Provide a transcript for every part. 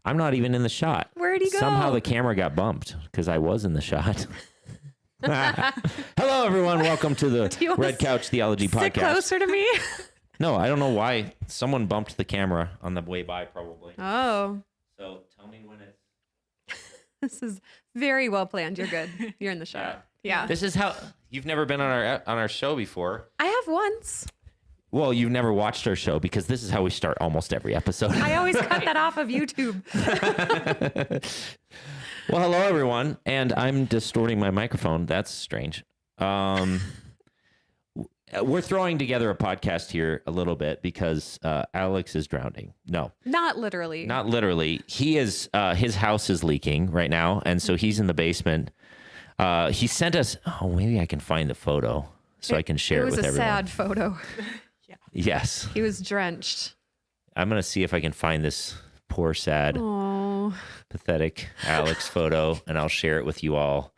I'm not even in the shot. Where'd he go? Somehow the camera got bumped because I was in the shot. Hello, everyone. Welcome to the Red Couch Theology Podcast. Sit closer to me. No, I don't know why. Someone bumped the camera on the way by, probably. Oh. So tell me when it's... This is very well planned. You're good. You're in the shot. Yeah. This is how... You've never been on our show before. I have once. Well, you've never watched our show because this is how we start almost every episode. I always cut that off of YouTube. Well, hello, everyone. And I'm distorting my microphone. That's strange. We're throwing together a podcast here a little bit because Alex is drowning. No. Not literally. Not literally. He is, his house is leaking right now. And so he's in the basement. He sent us, maybe I can find the photo so I can share it with everyone. It was a sad photo. Yeah. Yes. He was drenched. I'm going to see if I can find this poor, sad, pathetic Alex photo, and I'll share it with you all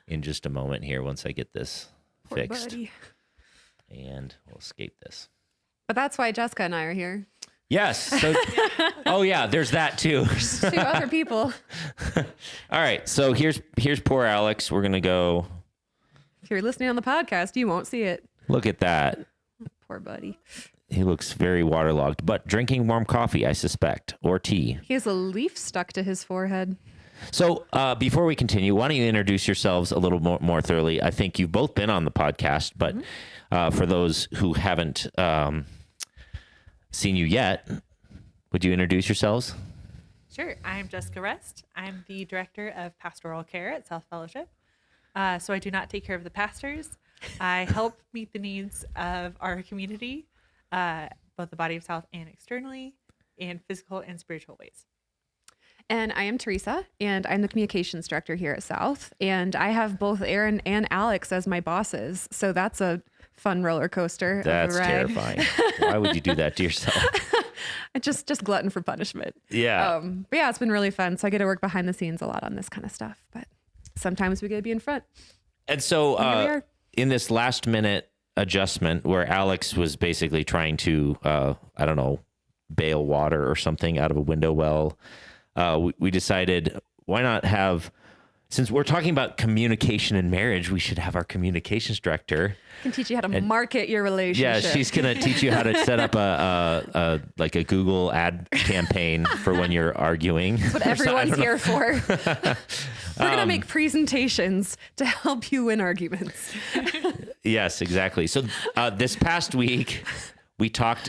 in just a moment here once I get this fixed. Buddy. And we'll escape this. But that's why Jessica and I are here. Yes. So, oh, yeah, there's that too. Two other people. All right. So here's poor Alex. We're going to go. If you're listening on the podcast, you won't see it. Look at that. Poor buddy. He looks very waterlogged, but drinking warm coffee, I suspect, or tea. He has a leaf stuck to his forehead. So before we continue, why don't you introduce yourselves a little more thoroughly? I think you've both been on the podcast, but for those who haven't seen you yet, would you introduce yourselves? Sure. I'm Jessica Rest. I'm the director of pastoral care at South Fellowship. So I do not take care of the pastors. I help meet the needs of our community, both the body of South and externally, in physical and spiritual ways. And I am Teresa, and I'm the communications director here at South. And I have both Aaron and Alex as my bosses. So that's a fun roller coaster. That's of a ride. terrifying. Why would you do that to yourself? just glutton for punishment. Yeah. But yeah, it's been really fun. So I get to work behind the scenes a lot on this kind of stuff. But sometimes we get to be in front. And so And here we are. in this last minute adjustment where Alex was basically trying to, bail water or something out of a window well, we decided why not have, since we're talking about communication in marriage, we should have our communications director. Can teach you how to market your relationship. Yeah, she's going to teach you how to set up a Google ad campaign for when you're arguing. That's what everyone's here for. We're going to make presentations to help you win arguments. Yes, exactly. So this past week, we talked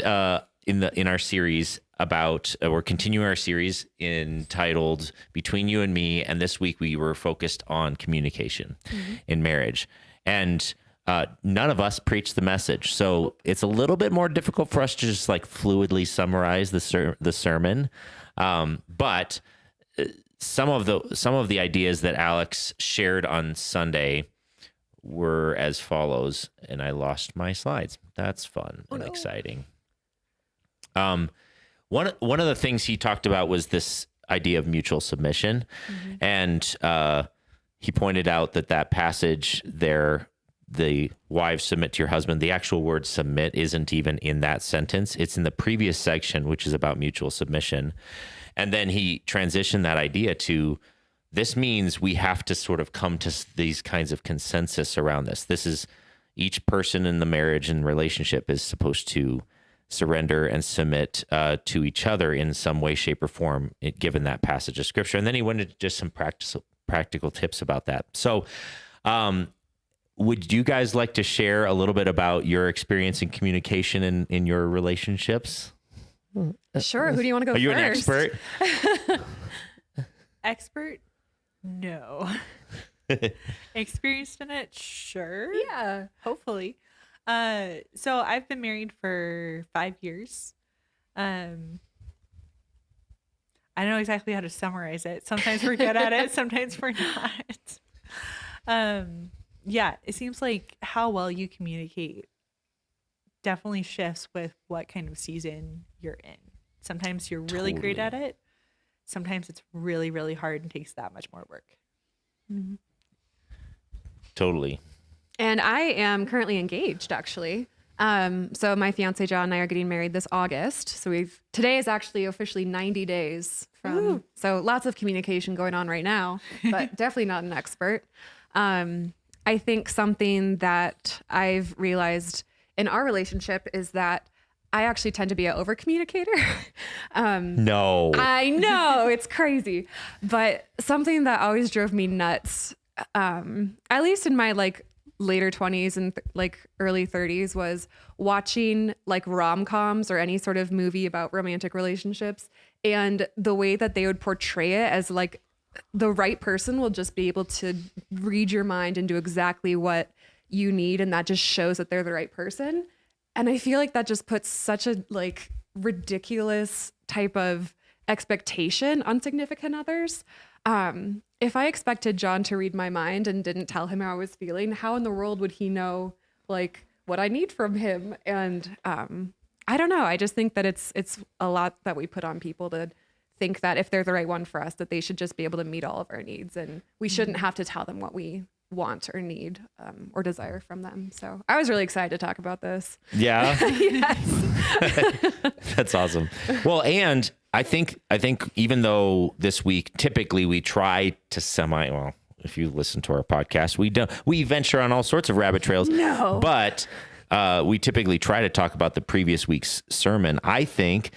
in our series about, we're continuing our series entitled Between You and Me. And this week we were focused on communication in marriage. And none of us preached the message. So it's a little bit more difficult for us to just like fluidly summarize the sermon. But some of the ideas that Alex shared on Sunday were as follows, and I lost my slides. That's fun and exciting. One of the things he talked about was this idea of mutual submission, and he pointed out that passage there, the wives submit to your husband. The actual word submit isn't even in that sentence. It's in the previous section, which is about mutual submission. And then he transitioned that idea to, this means we have to sort of come to these kinds of consensus around this. This is, each person in the marriage and relationship is supposed to surrender and submit to each other in some way, shape, or form, given that passage of scripture. And then he went into just some practical tips about that. So would you guys like to share a little bit about your experience in communication in your relationships? Sure. Who do you want to go first? Are you an expert? Expert? No. Experienced in it? Sure. Yeah. Hopefully. So I've been married for 5 years. I don't know exactly how to summarize it. Sometimes we're good at it. Sometimes we're not. Yeah, it seems like how well you communicate definitely shifts with what kind of season you're in. Sometimes you're really great at it. Sometimes it's really, really hard and takes that much more work. Totally. And I am currently engaged, actually. So my fiance John and I are getting married this August. So today is actually officially 90 days from, so lots of communication going on right now, but definitely not an expert. I think something that I've realized in our relationship is that I actually tend to be an over communicator. No. I know, it's crazy. But something that always drove me nuts, at least in my like later 20s and like early 30s, was watching like rom-coms or any sort of movie about romantic relationships, and the way that they would portray it as like the right person will just be able to read your mind and do exactly what you need, and that just shows that they're the right person. And I feel like that just puts such a like ridiculous type of expectation on significant others. If I expected John to read my mind and didn't tell him how I was feeling, how in the world would he know like what I need from him? And I don't know. I just think that it's a lot that we put on people to think that if they're the right one for us, that they should just be able to meet all of our needs, and we shouldn't have to tell them what we want or need or desire from them. So I was really excited to talk about this. Yeah. Yes. That's awesome. Well, and I think even though this week, typically we try to if you listen to our podcast, we venture on all sorts of rabbit trails. No. But we typically try to talk about the previous week's sermon. I think,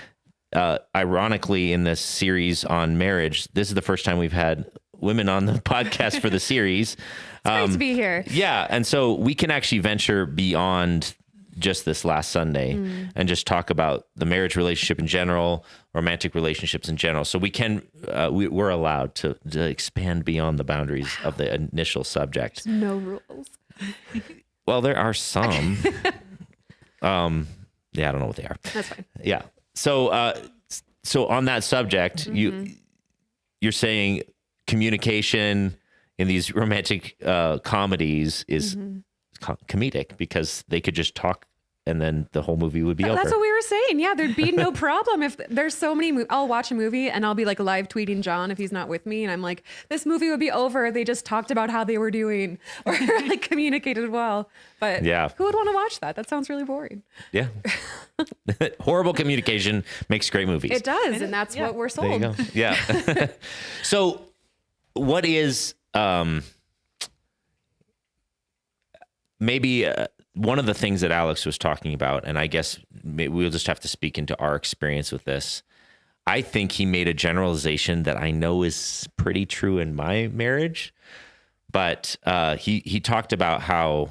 ironically, in this series on marriage, this is the first time we've had women on the podcast for the series. It's great to be here. Yeah. And so we can actually venture beyond just this last Sunday and just talk about the marriage relationship in general, romantic relationships in general. So we can, we're allowed to expand beyond the boundaries of the initial subject. No rules. Well, there are some. Yeah, I don't know what they are. That's fine. Yeah. So on that subject, you're saying communication in these romantic comedies is comedic because they could just talk and then the whole movie would be over. That's what we were saying. Yeah, there'd be no problem if there's so many. I'll watch a movie and I'll be like live tweeting John if he's not with me, and I'm like, this movie would be over. They just talked about how they were doing or like communicated well. But yeah, who would want to watch that? That sounds really boring. Yeah. Horrible communication makes great movies. It does, and that's what we're sold. There you go. Yeah. So what is maybe one of the things that Alex was talking about, and I guess we'll just have to speak into our experience with this. I think he made a generalization that I know is pretty true in my marriage, but he talked about how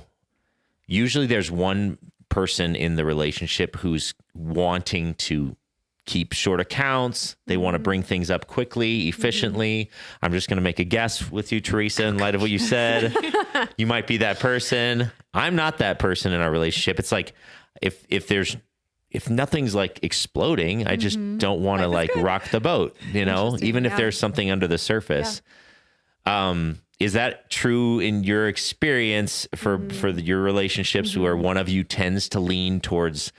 usually there's one person in the relationship who's wanting to keep short accounts. They want to bring things up quickly, efficiently. I'm just going to make a guess with you, Teresa, in light of what you said. You might be that person. I'm not that person in our relationship. It's like if nothing's like exploding, I just don't want to like rock the boat, you know, even if there's something under the surface. Yeah. Is that true in your experience for your relationships where one of you tends to lean towards,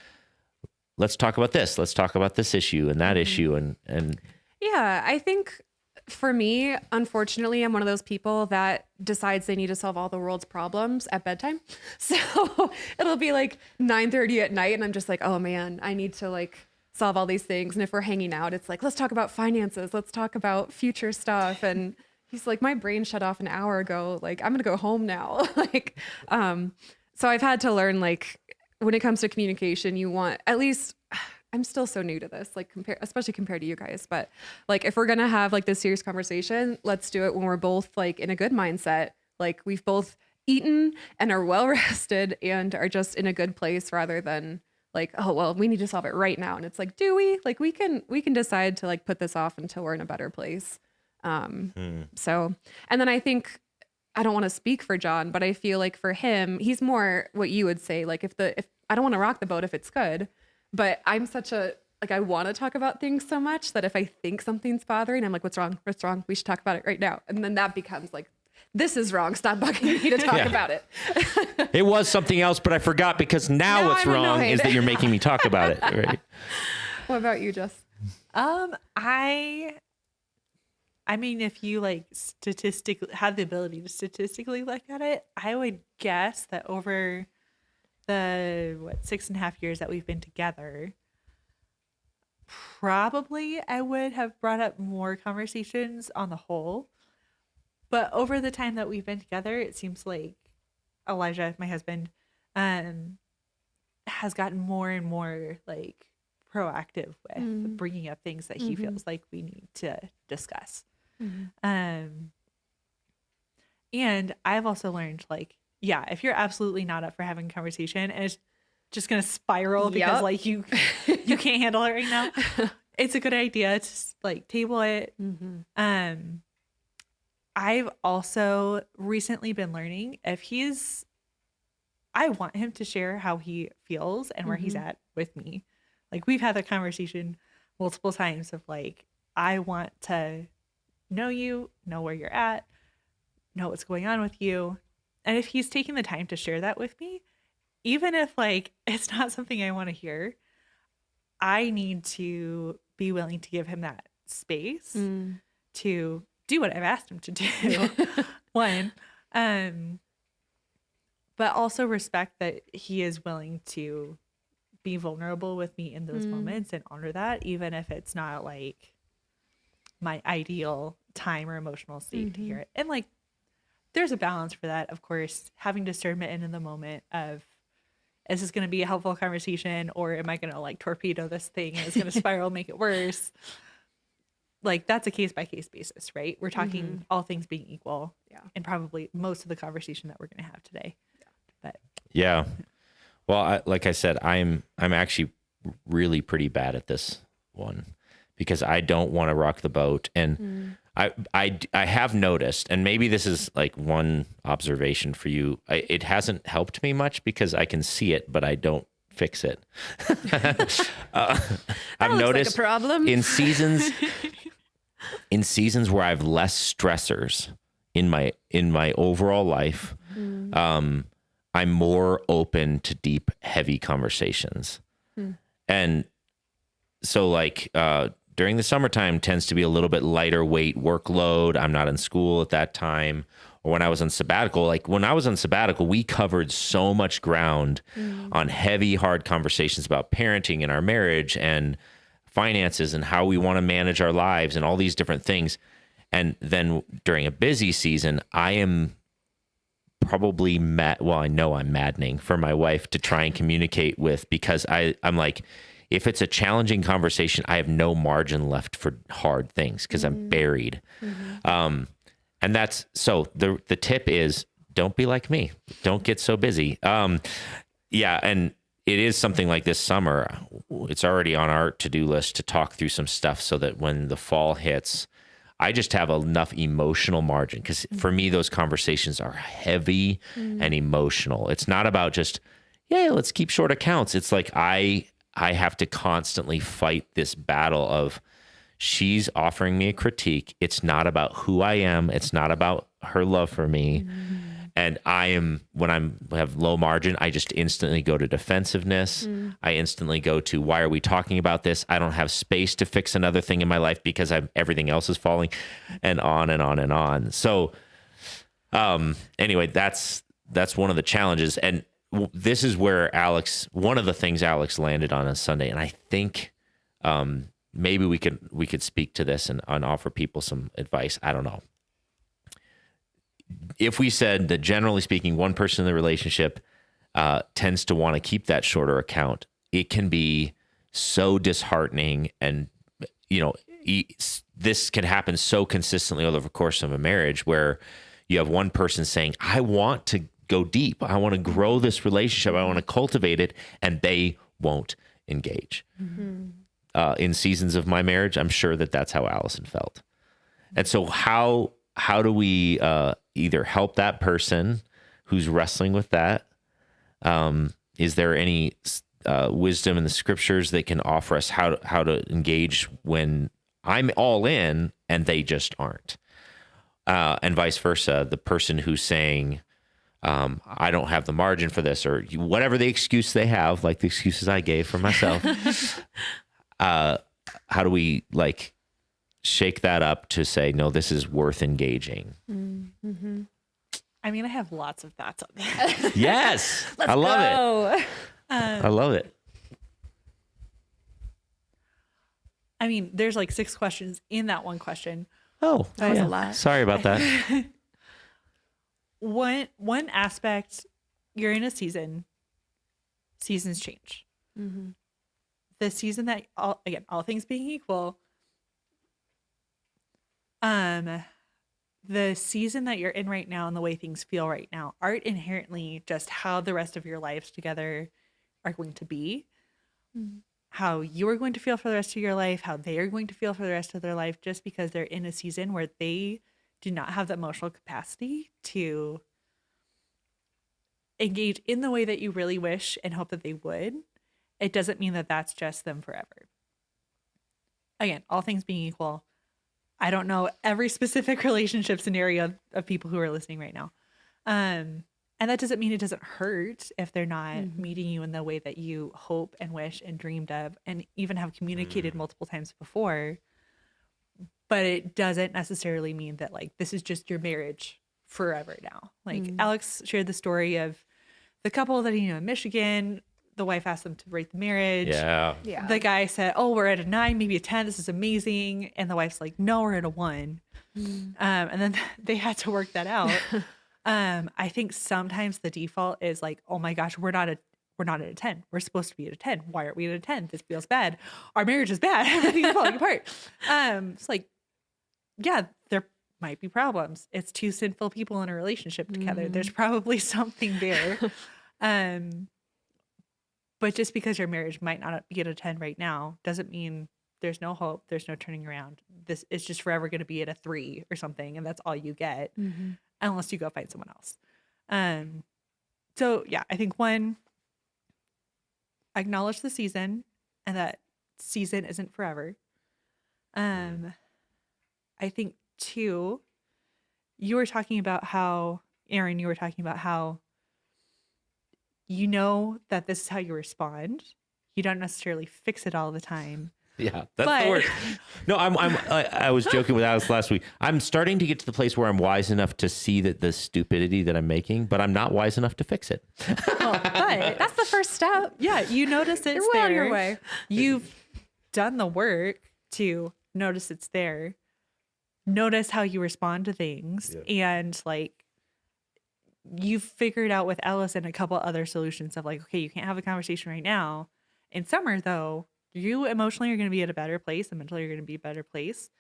let's talk about this. Let's talk about this issue and that issue. And yeah, I think for me, unfortunately, I'm one of those people that decides they need to solve all the world's problems at bedtime. So it'll be like 9:30 at night and I'm just like, oh man, I need to like solve all these things. And if we're hanging out, it's like, let's talk about finances. Let's talk about future stuff. And he's like, my brain shut off an hour ago. Like, I'm going to go home now. Like, so I've had to learn, like, when it comes to communication, you want, at least I'm still so new to this, like especially compared to you guys, but like, if we're going to have like this serious conversation, let's do it when we're both like in a good mindset. Like we've both eaten and are well rested and are just in a good place rather than like, oh, well, we need to solve it right now. And it's like, do we? Like, we can decide to like put this off until we're in a better place. So, and then I think, I don't want to speak for John, but I feel like for him, he's more what you would say. Like if I don't want to rock the boat if it's good, but I'm such a, like, I want to talk about things so much that if I think something's bothering, I'm like, what's wrong? What's wrong? We should talk about it right now. And then that becomes like, this is wrong. Stop bugging me to talk about it. It was something else, but I forgot because now what's wrong is that you're making me talk about it. Right. What about you, Jess? I mean, if you like statistically have the ability to statistically look at it, I would guess that over the 6.5 years that we've been together, probably I would have brought up more conversations on the whole. But over the time that we've been together, it seems like Elijah, my husband, has gotten more and more like proactive with bringing up things that he feels like we need to discuss. And I've also learned, like, yeah, if you're absolutely not up for having a conversation and it's just going to spiral because like you can't handle it right now, it's a good idea to like table it. I've also recently been learning I want him to share how he feels and where he's at with me. Like, we've had the conversation multiple times of like, I want to know you, know where you're at, know what's going on with you. And if he's taking the time to share that with me, even if like it's not something I want to hear, I need to be willing to give him that space to do what I've asked him to do. One, but also respect that he is willing to be vulnerable with me in those moments and honor that, even if it's not like my ideal time or emotional state to hear it. And like, there's a balance for that, of course, having discernment in the moment of, is this going to be a helpful conversation, or am I going to like torpedo this thing and it's going to spiral, make it worse? Like, that's a case by case basis, right? We're talking all things being equal, and probably most of the conversation that we're going to have today. But yeah, well, like I said, I'm actually really pretty bad at this one because I don't want to rock the boat, and I have noticed, and maybe this is like one observation for you. It hasn't helped me much because I can see it, but I don't fix it. I've noticed like a problem. in seasons where I have less stressors in my overall life, I'm more open to deep, heavy conversations. And so like, during the summertime tends to be a little bit lighter weight workload. I'm not in school at that time. Or when I was on sabbatical, we covered so much ground on heavy, hard conversations about parenting and our marriage and finances and how we want to manage our lives and all these different things. And then during a busy season, I am probably I know I'm maddening for my wife to try and communicate with, because I'm like, if it's a challenging conversation, I have no margin left for hard things because I'm buried. And that's, so the tip is, don't be like me. Don't get so busy. Yeah. And it is something like this summer. It's already on our to-do list to talk through some stuff so that when the fall hits, I just have enough emotional margin, because for me, those conversations are heavy and emotional. It's not about just, let's keep short accounts. It's like, I have to constantly fight this battle of, she's offering me a critique. It's not about who I am. It's not about her love for me. And when I have low margin, I just instantly go to defensiveness. I instantly go to, why are we talking about this? I don't have space to fix another thing in my life because everything else is falling, and on and on and on. So anyway, that's one of the challenges. And this is where one of the things Alex landed on Sunday. And I think maybe we could speak to this and offer people some advice. I don't know. If we said that generally speaking, one person in the relationship tends to want to keep that shorter account, it can be so disheartening. And, this can happen so consistently over the course of a marriage, where you have one person saying, I want to go deep. I want to grow this relationship. I want to cultivate it. And they won't engage. In seasons of my marriage, I'm sure that's how Allison felt. And so how do we either help that person who's wrestling with that? Is there any wisdom in the scriptures that can offer us how to engage when I'm all in and they just aren't? And vice versa, the person who's saying, I don't have the margin for this, or whatever the excuse they have, like the excuses I gave for myself. How do we like shake that up to say, no, this is worth engaging? I mean, I have lots of thoughts on that. Yes. I love it. I love it. I mean, there's like 6 questions in that one question. Oh, That was a lot. Sorry about that. One aspect, you're in a season. Seasons change. Mm-hmm. The season that all things being equal, the season that you're in right now and the way things feel right now aren't inherently just how the rest of your lives together are going to be. Mm-hmm. How you are going to feel for the rest of your life, how they are going to feel for the rest of their life, just because they're in a season where they do not have the emotional capacity to engage in the way that you really wish and hope that they would. It doesn't mean that that's just them forever. Again, all things being equal, I don't know every specific relationship scenario of people who are listening right now. And that doesn't mean it doesn't hurt if they're not meeting you in the way that you hope and wish and dreamed of and even have communicated multiple times before. But it doesn't necessarily mean that like this is just your marriage forever now. Like Alex shared the story of the couple that he knew in Michigan. The wife asked them to break the marriage. Yeah. Yeah. The guy said, "Oh, we're at a 9, maybe a 10. This is amazing." And the wife's like, "No, we're at a 1." And then they had to work that out. I think sometimes the default is like, "Oh my gosh, we're not at a 10. We're supposed to be at a 10. Why aren't we at a 10? This feels bad. Our marriage is bad. Everything's falling apart." It's like, yeah, there might be problems. It's 2 sinful people in a relationship together. There's probably something there. But just because your marriage might not be at a 10 right now doesn't mean there's no hope. There's no turning around. This is just forever going to be at a 3 or something. And that's all you get unless you go find someone else. So yeah, I think 1, acknowledge the season and that season isn't forever. I think 2, you were talking about how, Aaron, you know that this is how you respond. You don't necessarily fix it all the time. Yeah, that's the word. No, I was joking with Alex last week. I'm starting to get to the place where I'm wise enough to see that the stupidity that I'm making, but I'm not wise enough to fix it. But That's the first step. yeah, you notice it's You're well on there. your way. You've done the work to notice it's there. Notice how you respond to things. And like, you've figured out with Ellis and a couple other solutions of like, okay, you can't have a conversation right now. In summer, though, you emotionally are going to be at a better place and mentally you're going to be a better place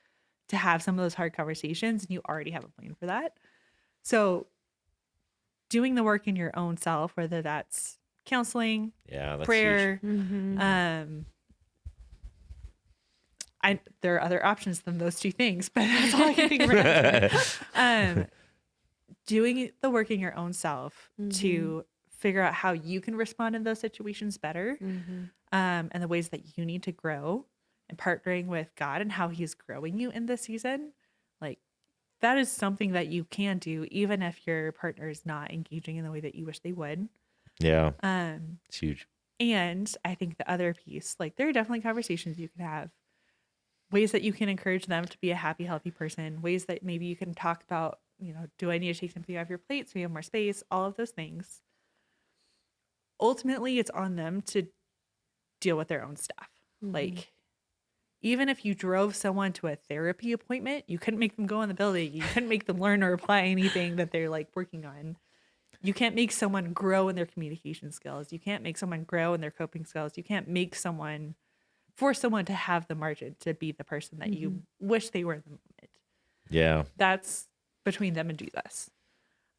to have some of those hard conversations. And you already have a plan for that. So doing the work in your own self, whether that's counseling, Yeah, that's prayer, huge. there are other options than those 2 things, but that's all I can think of. Doing the work in your own self to figure out how you can respond in those situations better, and the ways that you need to grow, and partnering with God and how He's growing you in this season. Like, that is something that you can do even if your partner is not engaging in the way that you wish they would. Yeah, it's huge. And I think the other piece, like, there are definitely conversations you can have, ways that you can encourage them to be a happy, healthy person, ways that maybe you can talk about, you know, do I need to take something off your plate so you have more space? All of those things. Ultimately, it's on them to deal with their own stuff. Like, even if you drove someone to a therapy appointment, you couldn't make them go in the building. You couldn't make them learn or apply anything that they're like working on. You can't make someone grow in their communication skills. You can't make someone grow in their coping skills. You can't force someone to have the margin to be the person that you wish they were in the moment. Yeah. That's between them and Jesus.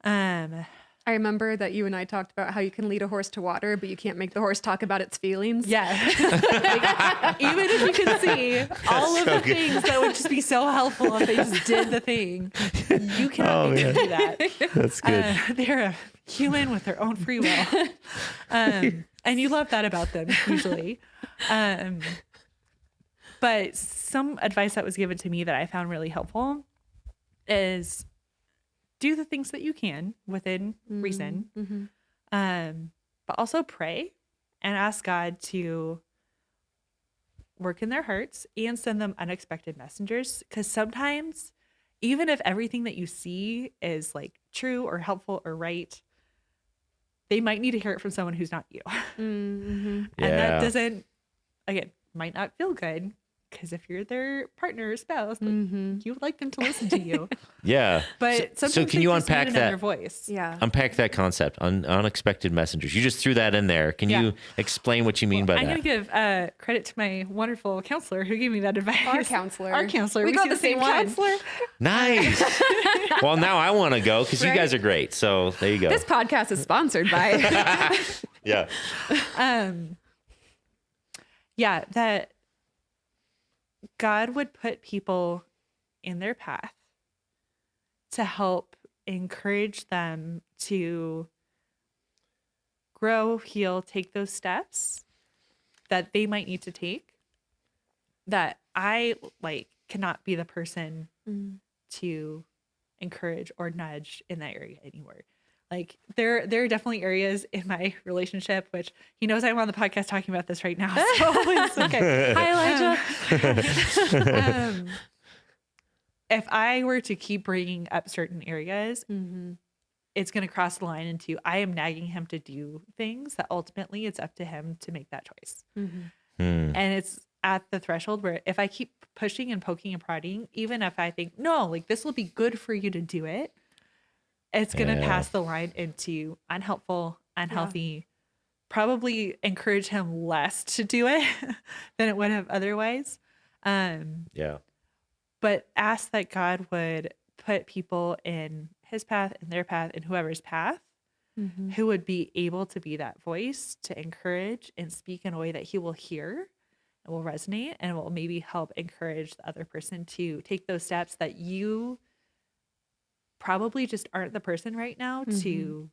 I remember that you and I talked about how you can lead a horse to water, but you can't make the horse talk about its feelings. Yeah. Like, even if you could see all of the things that would just be so helpful if they just did the thing, you cannot make them do that. That's good. They're a human with their own free will. And you love that about them, usually. But some advice that was given to me that I found really helpful is do the things that you can within reason, but also pray and ask God to work in their hearts and send them unexpected messengers. Because sometimes even if everything that you see is like true or helpful or right, they might need to hear it from someone who's not you. And that doesn't, again, might not feel good, because if you're their partner or spouse, like, you would like them to listen to you. Yeah. But so sometimes can you unpack that? Their voice. Yeah. Unpack that concept, unexpected messengers. You just threw that in there. Can you explain what you mean by that? I'm going to give credit to my wonderful counselor who gave me that advice. Our counselor. We got the same counselor. Nice. Well, now I want to go because you guys are great. So there you go. This podcast is sponsored by. Yeah. Yeah, that God would put people in their path to help encourage them to grow, heal, take those steps that they might need to take, that I cannot be the person to encourage or nudge in that area anymore. Like there are definitely areas in my relationship, which he knows I'm on the podcast talking about this right now. So it's okay. Hi, Elijah. If I were to keep bringing up certain areas, it's going to cross the line into I am nagging him to do things that ultimately it's up to him to make that choice. And it's at the threshold where if I keep pushing and poking and prodding, even if I think, no, like this will be good for you to do it, it's going to pass the line into unhelpful, unhealthy, probably encourage him less to do it than it would have otherwise. But ask that God would put people in his path, in their path, in whoever's path, who would be able to be that voice to encourage and speak in a way that he will hear and will resonate and will maybe help encourage the other person to take those steps that you probably just aren't the person right now to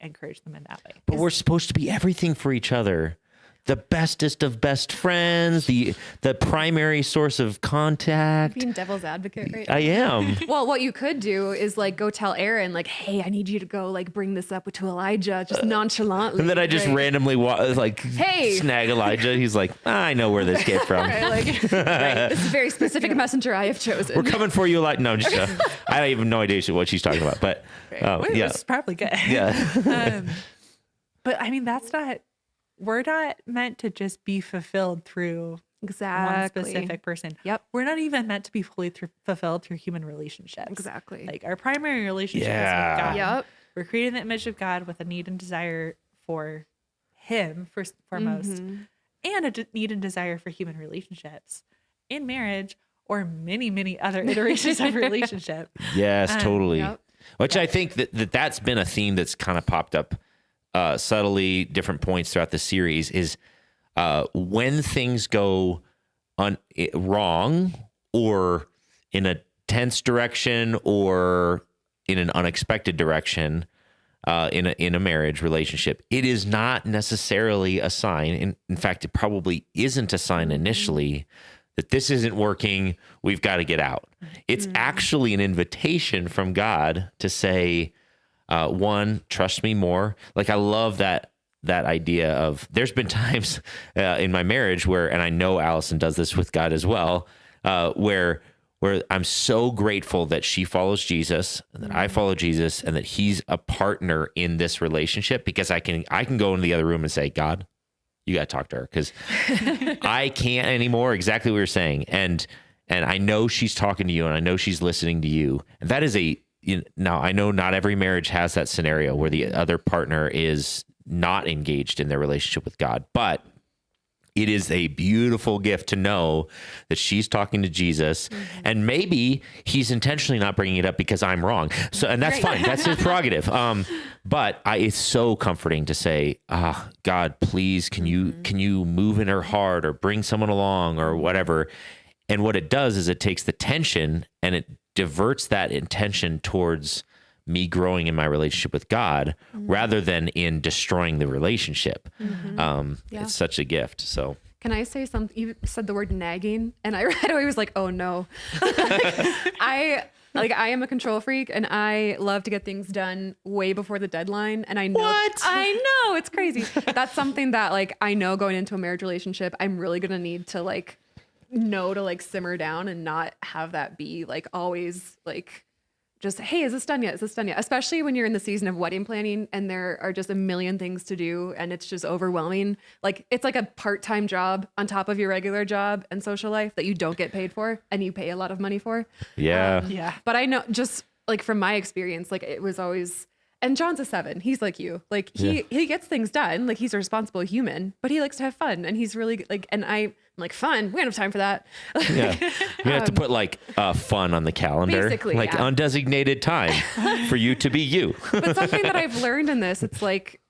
encourage them in that way. But we're supposed to be everything for each other. The bestest of best friends, the primary source of contact. Being devil's advocate right now. I am. Well, what you could do is like go tell Aaron, like, hey, I need you to go like bring this up to Elijah, just nonchalantly. And then I just randomly snag Elijah. He's like, I know where this came from. This is a very specific messenger I have chosen. We're coming for you, like, no, just I have no idea what she's talking about, but It's probably good. Yeah. But I mean, we're not meant to just be fulfilled through one specific person. Yep. We're not even meant to be fully fulfilled through human relationships. Exactly. Like our primary relationship is with God. Yep. We're created in the image of God with a need and desire for him first and foremost, and a need and desire for human relationships in marriage or many, many other iterations of relationship. Yes, totally. Yep. Which I think that's been a theme that's kind of popped up subtly, different points throughout the series, is when things go wrong or in a tense direction or in an unexpected direction in a marriage relationship, it is not necessarily a sign. In fact, it probably isn't a sign initially that this isn't working, we've got to get out. It's actually an invitation from God to say, one, trust me more. Like, I love that idea of, there's been times in my marriage where, and I know Allison does this with God as well, where I'm so grateful that she follows Jesus and that I follow Jesus and that he's a partner in this relationship, because I can go into the other room and say, God, you got to talk to her, because I can't anymore. Exactly what you're saying. And I know she's talking to you and I know she's listening to you. And that is now I know not every marriage has that scenario where the other partner is not engaged in their relationship with God, but it is a beautiful gift to know that she's talking to Jesus, and maybe he's intentionally not bringing it up because I'm wrong. So, and that's fine. That's his prerogative. But it's so comforting to say, God, please, can you move in her heart or bring someone along or whatever? And what it does is it takes the tension and it diverts that intention towards me growing in my relationship with God rather than in destroying the relationship. It's such a gift. So can I say something? You said the word nagging, and I right away was like, oh no. I am a control freak, and I love to get things done way before the deadline. And I know, I know, it's crazy. That's something that, like, I know going into a marriage relationship, I'm really going to need to, like, know to like simmer down and not have that be like always like just, hey, is this done yet? Is this done yet? Especially when you're in the season of wedding planning and there are just a million things to do and it's just overwhelming. Like it's like a part-time job on top of your regular job and social life that you don't get paid for and you pay a lot of money for. Yeah. Yeah. But I know just like from my experience, like it was always, and John's a 7. He's like you. Like he gets things done. Like he's a responsible human, but he likes to have fun. And he's really like, and I'm like, fun. We don't have time for that. Yeah. You have to put like fun on the calendar, Basically, like yeah. undesignated time for you to be you. But something that I've learned in this, it's like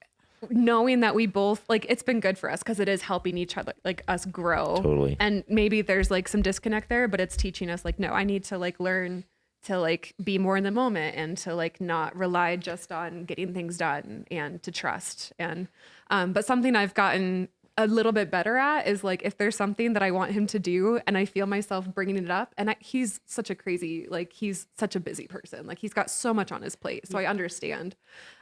knowing that we both like, it's been good for us because it is helping each other, like us grow. Totally. And maybe there's like some disconnect there, but it's teaching us like, no, I need to like learn to like be more in the moment and to like not rely just on getting things done and to trust. And, but something I've gotten a little bit better at is like, if there's something that I want him to do and I feel myself bringing it up and he's such a crazy, like he's such a busy person. Like he's got so much on his plate. So I understand.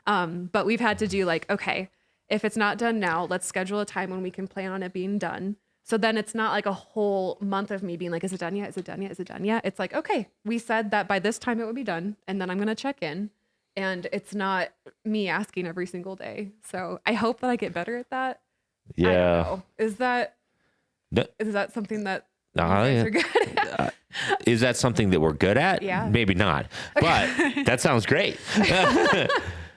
But we've had to do like, okay, if it's not done now, let's schedule a time when we can plan on it being done. So then it's not like a whole month of me being like, is it done yet? Is it done yet? Is it done yet? It's like, okay, we said that by this time it would be done. And then I'm going to check in. And it's not me asking every single day. So I hope that I get better at that. Yeah. I don't know. Is that something that you guys are good at? Is that something that we're good at? Yeah. Maybe not. But that sounds great.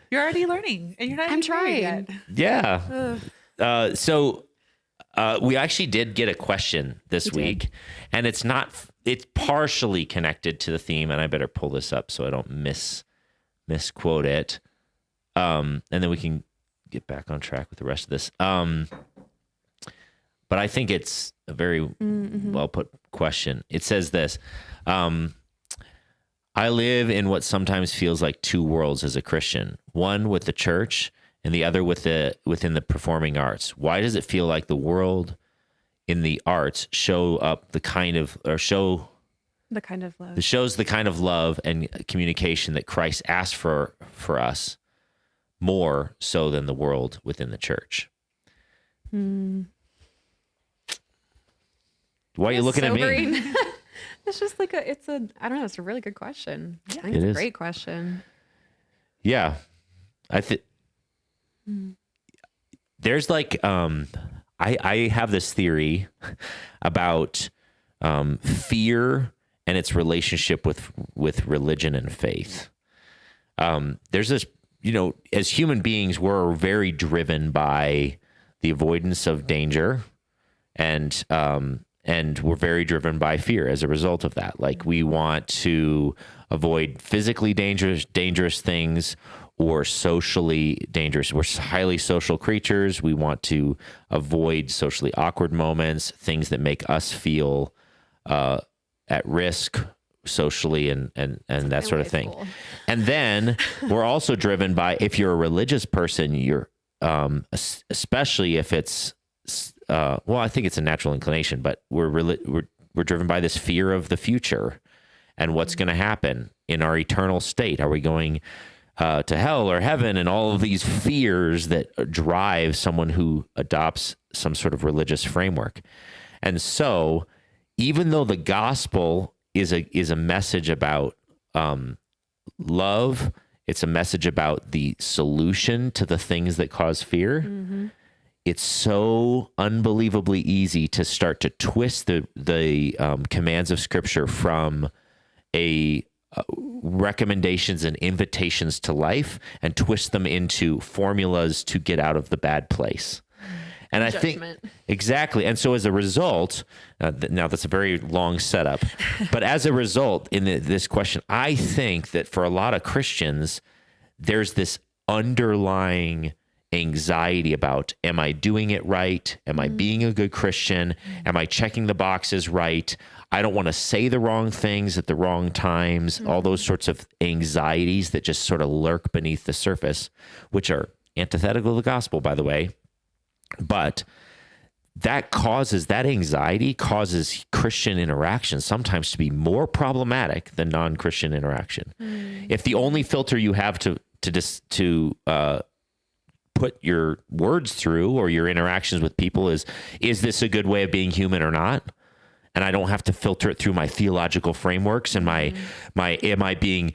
You're already learning and you're not I'm even married trying. yet. Yeah. So we actually did get a question this week, and it's partially connected to the theme, and I better pull this up so I don't misquote it. And then we can get back on track with the rest of this. But I think it's a very well put question. It says this: I live in what sometimes feels like two worlds as a Christian, one with the church and the other within the performing arts. Why does it feel like the world in the arts shows the kind of love and communication that Christ asked for us more so than the world within the church? Why are you looking at me? It's just like I don't know. It's a really good question. I think It it's is. a great question. Yeah. I think there's like, I have this theory about fear and its relationship with religion and faith. There's this, as human beings, we're very driven by the avoidance of danger, and we're very driven by fear as a result of that. Like we want to avoid physically dangerous things or socially dangerous. We're highly social creatures. We want to avoid socially awkward moments, things that make us feel at risk socially and that sort of thing. Cool. And then we're also driven by, if you're a religious person, you're especially if it's I think it's a natural inclination, but we're driven by this fear of the future and what's going to happen in our eternal state. Are we going to hell or heaven? And all of these fears that drive someone who adopts some sort of religious framework. And so, even though the gospel is a message about love, it's a message about the solution to the things that cause fear. Mm-hmm. It's so unbelievably easy to start to twist the commands of Scripture from recommendations and invitations to life and twist them into formulas to get out of the bad place. And I think exactly. And so as a result, now that's a very long setup, but as a result in this question, I think that for a lot of Christians, there's this underlying anxiety about, am I doing it right? Am I being a good Christian? Am I checking the boxes right? I don't want to say the wrong things at the wrong times. All those sorts of anxieties that just sort of lurk beneath the surface, which are antithetical to the gospel, by the way. But that anxiety causes Christian interaction sometimes to be more problematic than non-Christian interaction. If the only filter you have to put your words through or your interactions with people is this a good way of being human or not? and I don't have to filter it through my theological frameworks and my am I being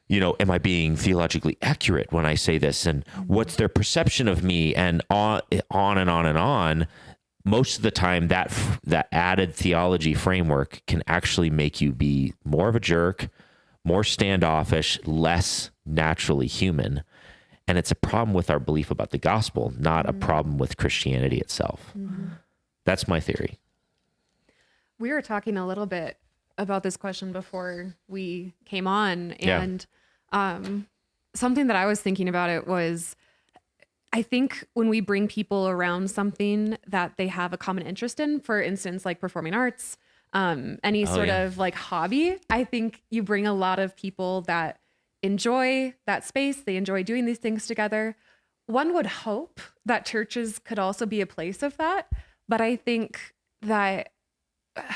theologically accurate when I say this, and what's their perception of me, and on and on and on. Most of the time that added theology framework can actually make you be more of a jerk, more standoffish, less naturally human. And it's a problem with our belief about the gospel, not a problem with Christianity itself. That's my theory. We were talking a little bit about this question before we came on, and something that I was thinking about it was, I think when we bring people around something that they have a common interest in, for instance, like performing arts, any sort of like hobby, I think you bring a lot of people that enjoy that space. They enjoy doing these things together. One would hope that churches could also be a place of that. But I think that,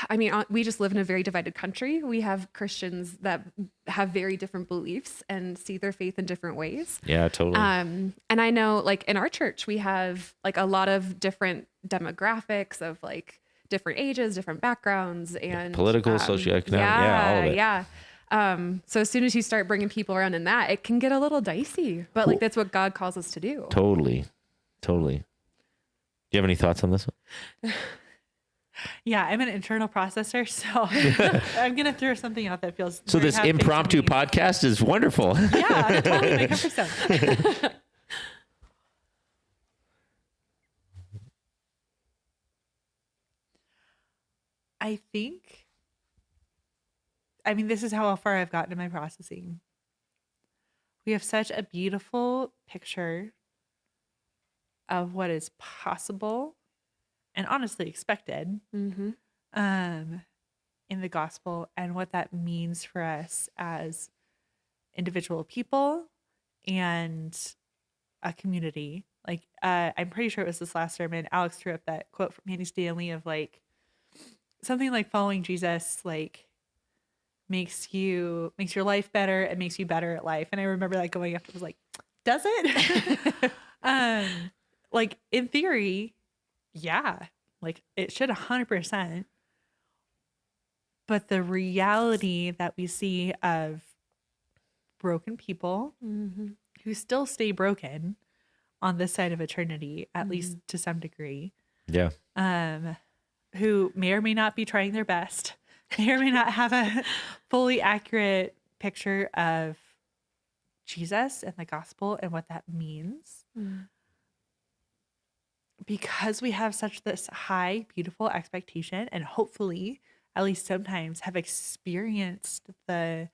I mean, we just live in a very divided country. We have Christians that have very different beliefs and see their faith in different ways. Yeah, totally. And I know like in our church, we have like a lot of different demographics of like different ages, different backgrounds, and political, socioeconomic, all of it. Yeah. So as soon as you start bringing people around in that, it can get a little dicey, but like that's what God calls us to do. Totally. Do you have any thoughts on this one? Yeah, I'm an internal processor, so I'm going to throw something out that feels so. This impromptu podcast is wonderful. Yeah, totally my comfort zone. I think, I mean, this is how far I've gotten in my processing. We have such a beautiful picture of what is possible and honestly expected in the gospel, and what that means for us as individual people and a community. Like, I'm pretty sure it was this last sermon, Alex threw up that quote from Andy Stanley of like, something like following Jesus, like, makes your life better and makes you better at life. And I remember like going up, it was like, does it? Like in theory, yeah, like it should 100%. But the reality that we see of broken people who still stay broken on this side of eternity, at least to some degree. Yeah. Who may or may not be trying their best, may or may not have a fully accurate picture of Jesus and the gospel and what that means. Because we have such this high, beautiful expectation, and hopefully, at least sometimes, have experienced the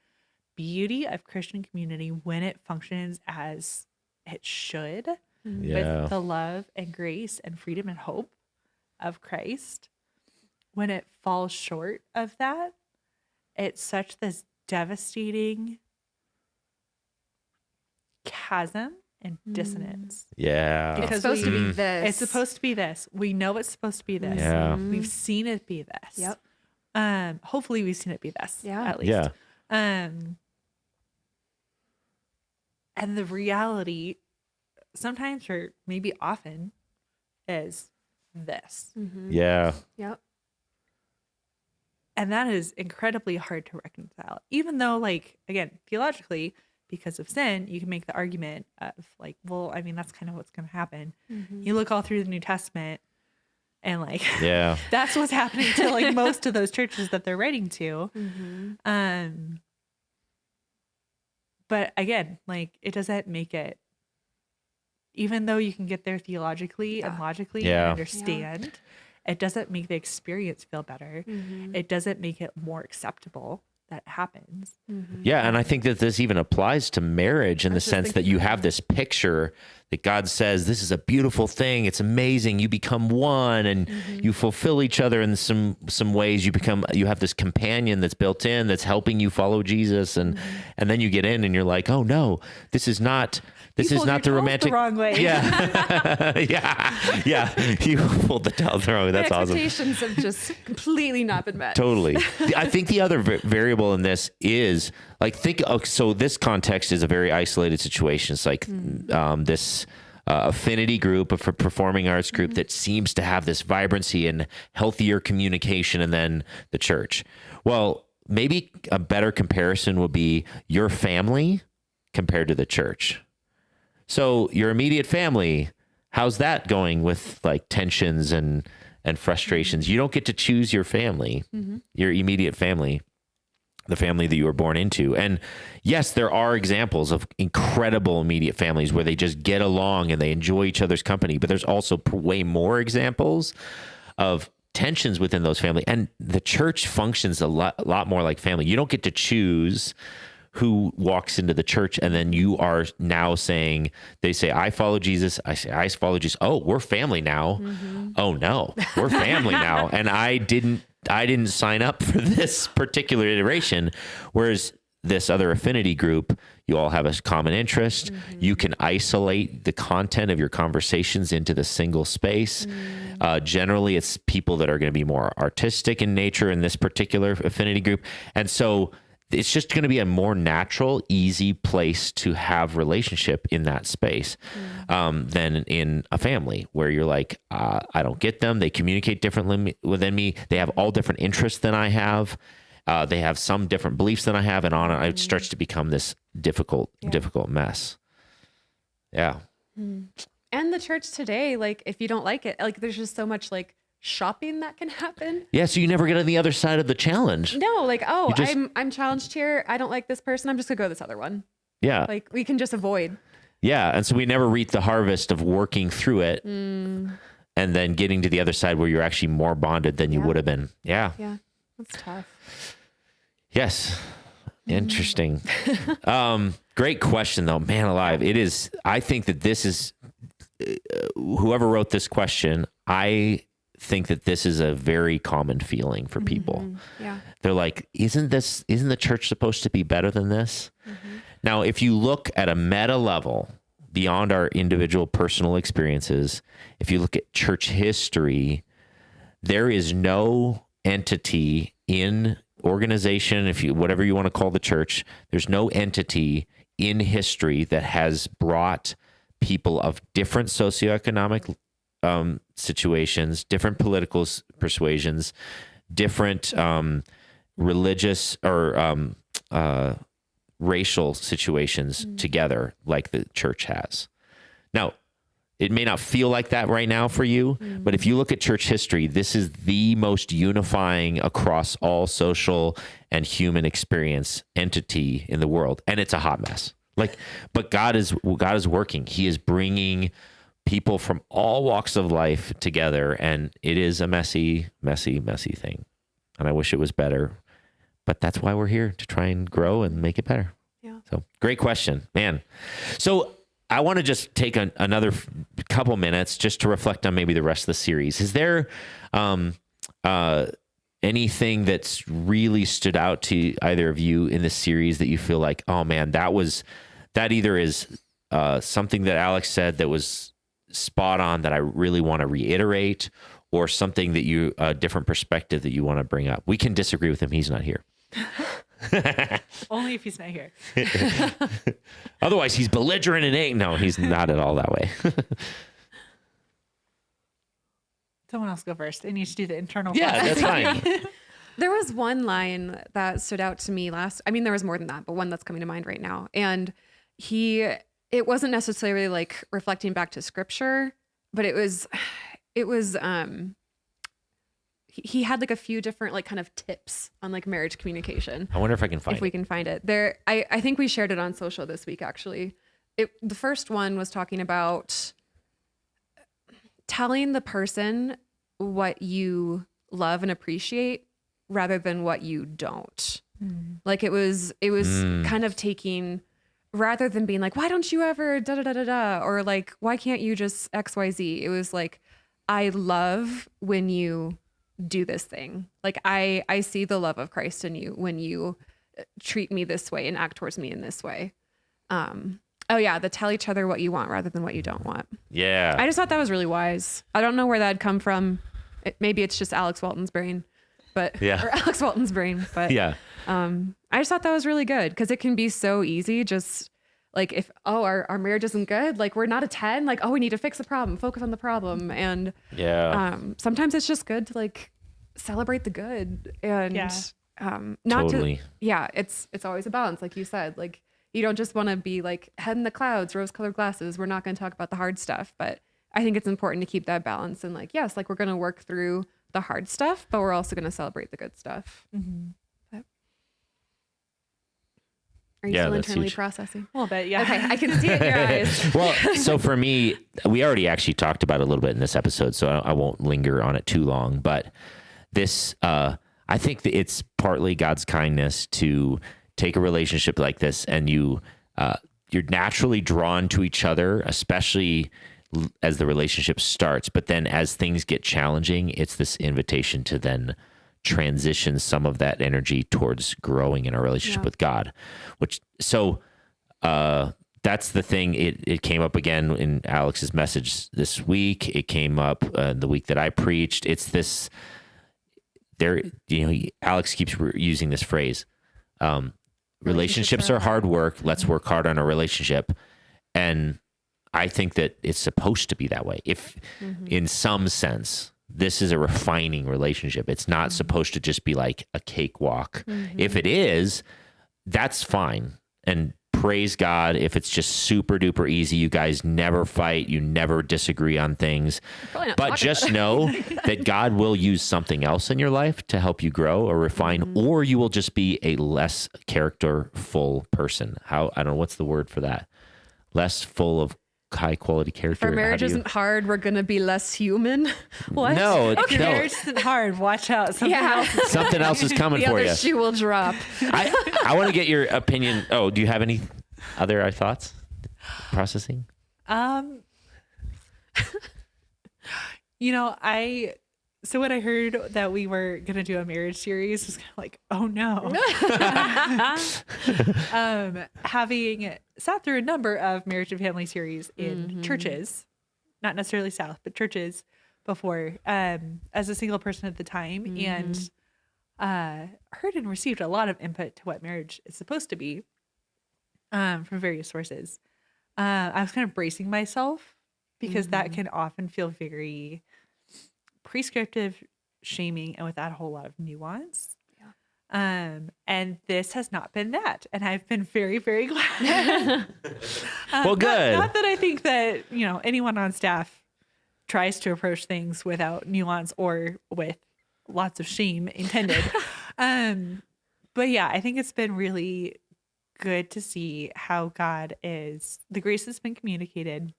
beauty of Christian community when it functions as it should, with the love and grace and freedom and hope of Christ. When it falls short of that, it's such this devastating chasm and dissonance. Yeah. Because it's supposed to be this. It's supposed to be this. We know it's supposed to be this. Yeah. We've seen it be this. Yep. Hopefully we've seen it be this. Yeah. At least. Yeah. And the reality sometimes, or maybe often, is this. Yeah. Yep. And that is incredibly hard to reconcile. Even though, like, again, theologically, because of sin, you can make the argument of like, well, I mean, that's kind of what's going to happen. You look all through the New Testament and like, that's what's happening to like most of those churches that they're writing to. But again, like, it doesn't make it, even though you can get there theologically and logically and understand, it doesn't make the experience feel better. It doesn't make it more acceptable that it happens. Yeah, and I think that this even applies to marriage in the sense that you have this picture that God says, this is a beautiful thing. It's amazing. You become one and you fulfill each other in some ways. You have this companion that's built in that's helping you follow Jesus. And then you get in and you're like, oh no, this is not the romantic. The wrong way. Yeah. yeah. You pulled the towel the wrong way. That's awesome. Expectations have just completely not been met. Totally. I think the other variable in this is like, so this context is a very isolated situation. It's like this affinity group, a performing arts group that seems to have this vibrancy and healthier communication, and then the church. Well, maybe a better comparison would be your family compared to the church. So your immediate family, how's that going with like tensions and frustrations? You don't get to choose your family, your immediate family, the family that you were born into. And yes, there are examples of incredible immediate families where they just get along and they enjoy each other's company. But there's also way more examples of tensions within those families. And the church functions a lot more like family. You don't get to choose who walks into the church, and then you are now saying, they say, I follow Jesus. I say, I follow Jesus. Oh, we're family now. Oh no, we're family now. And I didn't sign up for this particular iteration. Whereas this other affinity group, you all have a common interest. You can isolate the content of your conversations into the single space. Generally, it's people that are going to be more artistic in nature in this particular affinity group. And so it's just going to be a more natural, easy place to have relationship in that space than in a family where you're like, I don't get them. They communicate differently within me. They have all different interests than I have. They have some different beliefs than I have, and on it starts to become this difficult mess. Yeah. And the church today, like, if you don't like it, like, there's just so much like shopping that can happen. Yeah, so you never get on the other side of the challenge. No, like, I'm challenged here. I don't like this person. I'm just gonna go this other one. Yeah. Like, we can just avoid. Yeah, and so we never reap the harvest of working through it and then getting to the other side where you're actually more bonded than you would have been. Yeah. Yeah, that's tough. Yes. Interesting. Great question though, man alive. It is, I think that this is, whoever wrote this question, I think that this is a very common feeling for people. Yeah. They're like, isn't the church supposed to be better than this? Now, if you look at a meta level beyond our individual personal experiences, if you look at church history, there is no entity in organization, whatever you want to call the church, there's no entity in history that has brought people of different socioeconomic situations, different political persuasions, different religious or racial situations together like the church has. Now, it may not feel like that right now for you, but if you look at church history, this is the most unifying across all social and human experience entity in the world. And it's a hot mess. But God is working. He is bringing people from all walks of life together, and it is a messy, messy, messy thing. And I wish it was better, but that's why we're here, to try and grow and make it better. Yeah. So great question, man. So I want to just take another couple minutes just to reflect on maybe the rest of the series. Is there anything that's really stood out to either of you in the series that you feel like, oh man, that either is something that Alex said that was spot on that I really want to reiterate, or something that a different perspective that you want to bring up? We can disagree with him. He's not here. Only if he's not here. Otherwise, he's belligerent and ain't. No, he's not at all that way. Someone else go first. I need to do the internal. Yeah, that's fine. There was one line that stood out to me there was more than that, but one that's coming to mind right now. And it wasn't necessarily like reflecting back to scripture, but it was he had like a few different like kind of tips on like marriage communication. I wonder if I can find it. If we can find it. I think we shared it on social this week, actually. The first one was talking about telling the person what you love and appreciate rather than what you don't. Like it was kind of taking, rather than being like, why don't you ever da da da da da, or like, why can't you just XYZ? It was like, I love when you do this thing. Like I see the love of Christ in you when you treat me this way and act towards me in this way. Tell each other what you want rather than what you don't want. Yeah. I just thought that was really wise. I don't know where that'd come from. Maybe it's just Alex Walton's brain, or Alex Walton's brain, but yeah. I just thought that was really good, because it can be so easy just like if, our marriage isn't good, like we're not a 10, like, we need to fix the problem, focus on the problem. And sometimes it's just good to like celebrate the good and not Totally. it's always a balance. Like you said, like you don't just want to be like head in the clouds, rose colored glasses. We're not going to talk about the hard stuff, but I think it's important to keep that balance and like, yes, like we're going to work through the hard stuff, but we're also going to celebrate the good stuff. But, are you still internally processing? A little bit, yeah. Okay, I can see it in your eyes. Well, so for me, we already actually talked about it a little bit in this episode, so I won't linger on it too long. But this, I think that it's partly God's kindness to take a relationship like this, and you're naturally drawn to each other, especially as the relationship starts. But then as things get challenging, it's this invitation to then transition some of that energy towards growing in a relationship with God, that's the thing. It came up again in Alex's message this week. It came up the week that I preached. It's this Alex keeps using this phrase. Relationships are hard work. Let's work hard on a relationship. And I think that it's supposed to be that way. If in some sense, this is a refining relationship. It's not supposed to just be like a cakewalk. If it is, that's fine. And praise God if it's just super duper easy. You guys never fight. You never disagree on things. But just know that God will use something else in your life to help you grow or refine, or you will just be a less characterful person. I don't know, what's the word for that? Less full of high quality character. Our marriage isn't hard. We're going to be less human. What? No, okay. Marriage isn't hard. Watch out. Something else is coming for you. The other shoe will drop. I want to get your opinion. Oh, do you have any other thoughts? Processing? So when I heard that we were going to do a marriage series, I was kind of like, oh no. Having sat through a number of marriage and family series in churches, not necessarily South, but churches before, as a single person at the time, and heard and received a lot of input to what marriage is supposed to be from various sources. I was kind of bracing myself because that can often feel very prescriptive, shaming, and without a whole lot of nuance. And this has not been that, and I've been very, very glad. Well, good. Not that I think that anyone on staff tries to approach things without nuance or with lots of shame intended. But yeah, I think it's been really good to see how the grace that's been communicated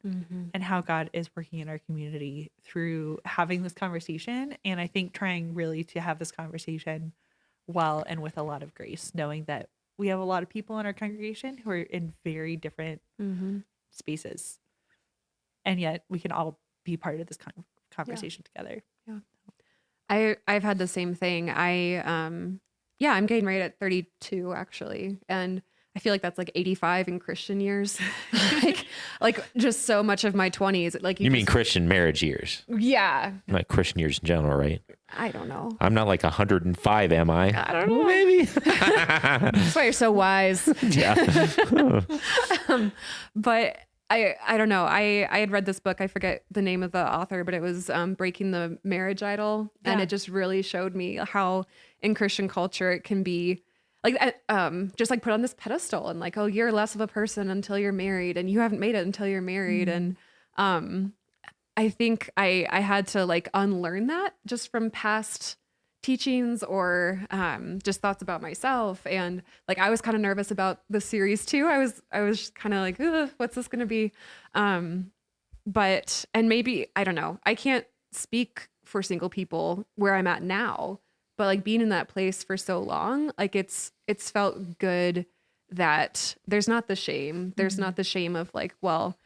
and how God is working in our community through having this conversation. And I think trying really to have this conversation well and with a lot of grace, knowing that we have a lot of people in our congregation who are in very different spaces. And yet we can all be part of this conversation together. Yeah. I've had the same thing. I'm getting married at 32 actually. And I feel like that's like 85 in Christian years. like just so much of my 20s. Like you mean Christian marriage years? Yeah. Like Christian years in general, right? I don't know. I'm not like 105, am I? I don't know. Maybe. That's why you're so wise. Yeah. But I don't know. I had read this book. I forget the name of the author, but it was Breaking the Marriage Idol. Yeah. And it just really showed me how in Christian culture it can be like, just like put on this pedestal and like, oh, you're less of a person until you're married and you haven't made it until you're married. And I think I had to like unlearn that just from past teachings or just thoughts about myself. And like, I was kind of nervous about the series too. I was kind of like, what's this going to be? And maybe, I don't know, I can't speak for single people where I'm at now, but like being in that place for so long, like it's felt good that there's not the shame. There's not the shame of like, well,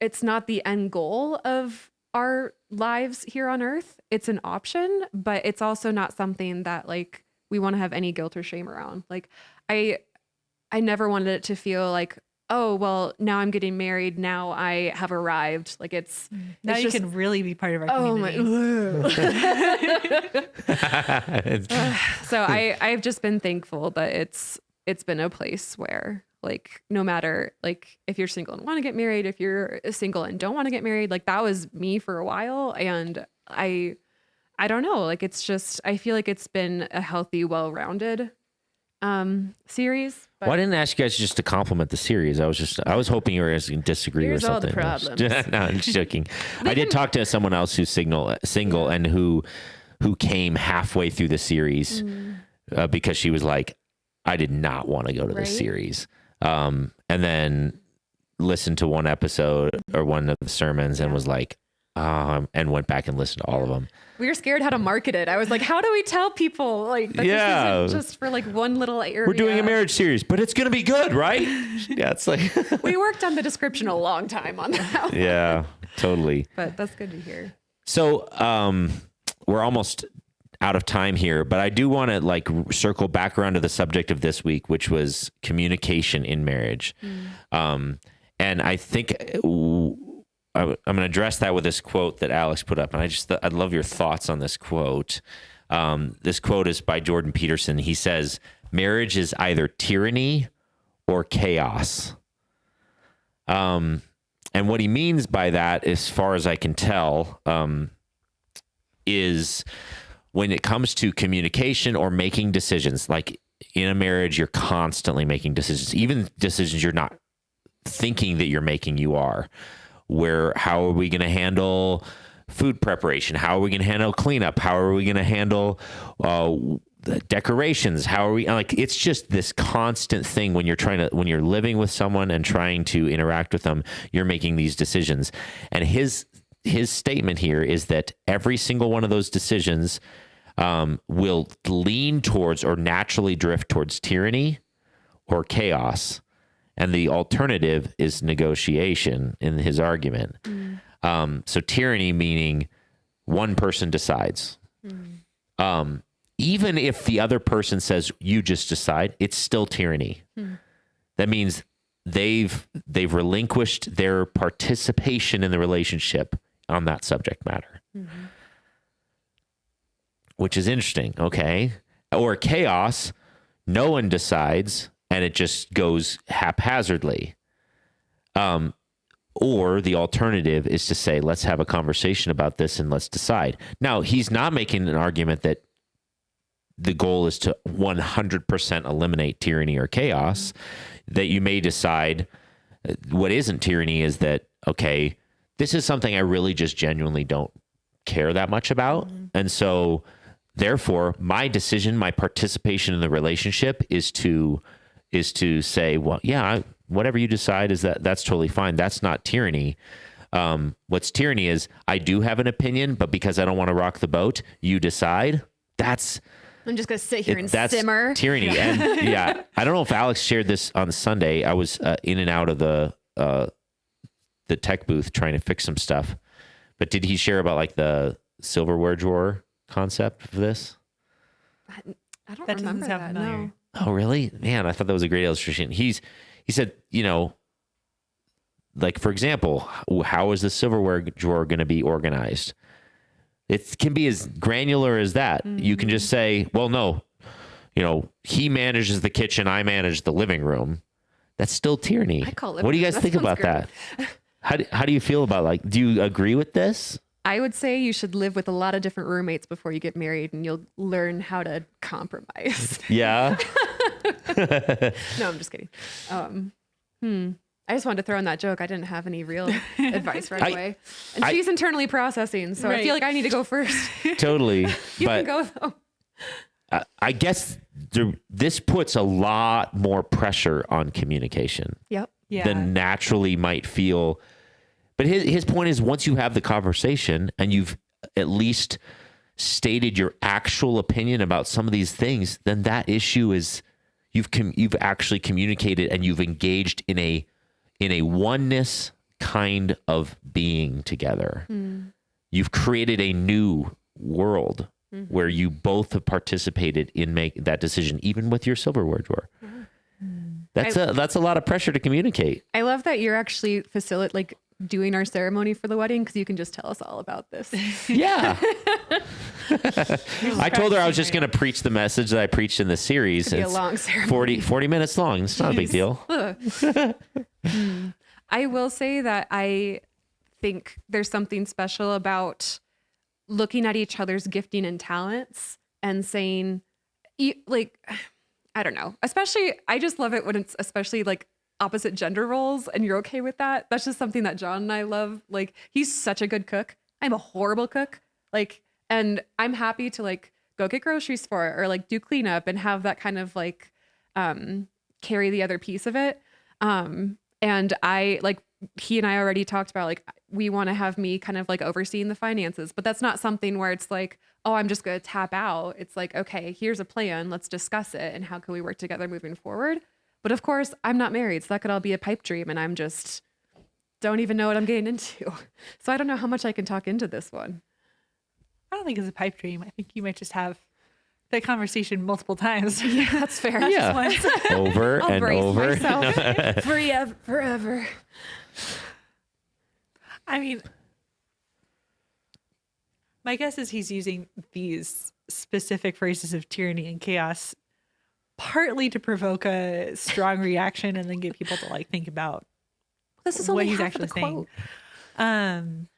it's not the end goal of our lives here on earth. It's an option, but it's also not something that like we want to have any guilt or shame around. Like I never wanted it to feel like, oh, well, now I'm getting married. Now I have arrived. Like now you can really be part of our community. So I've just been thankful that it's been a place where Like, no matter, like, if you're single and want to get married, if you're single and don't want to get married, like, that was me for a while. And I don't know, like, it's just, I feel like it's been a healthy, well-rounded series. But Well, I didn't ask you guys just to compliment the series. I was hoping you were going to disagree Here's or all the something. problems. No, I'm just joking. I did talk to someone else who's single and who came halfway through the series because she was like, I did not want to go to this series. And then listened to one episode or one of the sermons and was like, and went back and listened to all of them. we were scared how to market it. I was like, how do we tell people like that this isn't just for like one little area? We're doing a marriage series, but it's going to be good, right? Yeah, it's like we worked on the description a long time on that one. Yeah, totally. But that's good to hear. So we're almost out of time here, but I do want to like circle back around to the subject of this week, which was communication in marriage. And I think I'm going to address that with this quote that Alex put up. And I'd love your thoughts on this quote. This quote is by Jordan Peterson. He says, marriage is either tyranny or chaos. And what he means by that, as far as I can tell, is when it comes to communication or making decisions, like in a marriage, you're constantly making decisions, even decisions you're not thinking that you're making, you are. How are we going to handle food preparation? How are we going to handle cleanup? How are we going to handle the decorations? How are we like? It's just this constant thing when you're living with someone and trying to interact with them, you're making these decisions. And his statement here is that every single one of those decisions will lean towards or naturally drift towards tyranny or chaos. And the alternative is negotiation in his argument. So tyranny meaning one person decides. Even if the other person says, you just decide, it's still tyranny. That means they've relinquished their participation in the relationship on that subject matter. Which is interesting, okay? Or chaos, no one decides, and it just goes haphazardly. Or the alternative is to say, let's have a conversation about this and let's decide. Now, he's not making an argument that the goal is to 100% eliminate tyranny or chaos, that you may decide what isn't tyranny is that, okay, this is something I really just genuinely don't care that much about. And so therefore my decision, my participation in the relationship is to say, well, yeah, whatever you decide that's totally fine. That's not tyranny. What's tyranny is I do have an opinion, but because I don't want to rock the boat, you decide. I'm just going to sit here and that's simmer. Tyranny. And yeah, I don't know if Alex shared this on Sunday. I was in and out of the tech booth trying to fix some stuff, but did he share about like the silverware drawer concept of this? I don't That remember doesn't sound that. familiar. No. Oh, really? Man, I thought that was a great illustration. He said, like, for example, how is the silverware drawer going to be organized? It can be as granular as that. You can just say, well, no, he manages the kitchen, I manage the living room. That's still tyranny. I call it. What do you guys That think sounds about great. that? How do you feel about, like, do you agree with this? I would say you should live with a lot of different roommates before you get married, and you'll learn how to compromise. Yeah. No, I'm just kidding. I just wanted to throw in that joke. I didn't have any real advice right away. And she's internally processing, so I feel like I need to go first. Totally. You can go though. I guess this puts a lot more pressure on communication. Yep. Yeah. Than naturally might feel. But his point is, once you have the conversation and you've at least stated your actual opinion about some of these things, then that issue is you've actually communicated and you've engaged in a oneness kind of being together. You've created a new world where you both have participated in make that decision, even with your silverware drawer. That's a lot of pressure to communicate. I love that you're actually doing our ceremony for the wedding, because you can just tell us all about this. Yeah. I told her I was just going to preach the message that I preached in the series. It'd be a It's long ceremony. 40 minutes long. It's not a big deal. I will say that I think there's something special about looking at each other's gifting and talents and saying, like, I don't know, especially, I just love it when it's especially like opposite gender roles and you're okay with that. That's just something that John and I love. Like, he's such a good cook. I'm a horrible cook. Like, and I'm happy to like go get groceries for it or like do cleanup and have that kind of like carry the other piece of it. And I like, he and I already talked about like, we want to have me kind of like overseeing the finances, but that's not something where it's like, oh, I'm just going to tap out. It's like, okay, here's a plan. Let's discuss it. And how can we work together moving forward? But of course, I'm not married, so that could all be a pipe dream. And I'm just don't even know what I'm getting into. So I don't know how much I can talk into this one. I don't think it's a pipe dream. I think you might just have that conversation multiple times. Yeah, that's fair. Yeah. Over I'll and brace over. myself forever. I mean, my guess is he's using these specific phrases of tyranny and chaos partly to provoke a strong reaction and then get people to like think about This is what only he's half of actually the saying.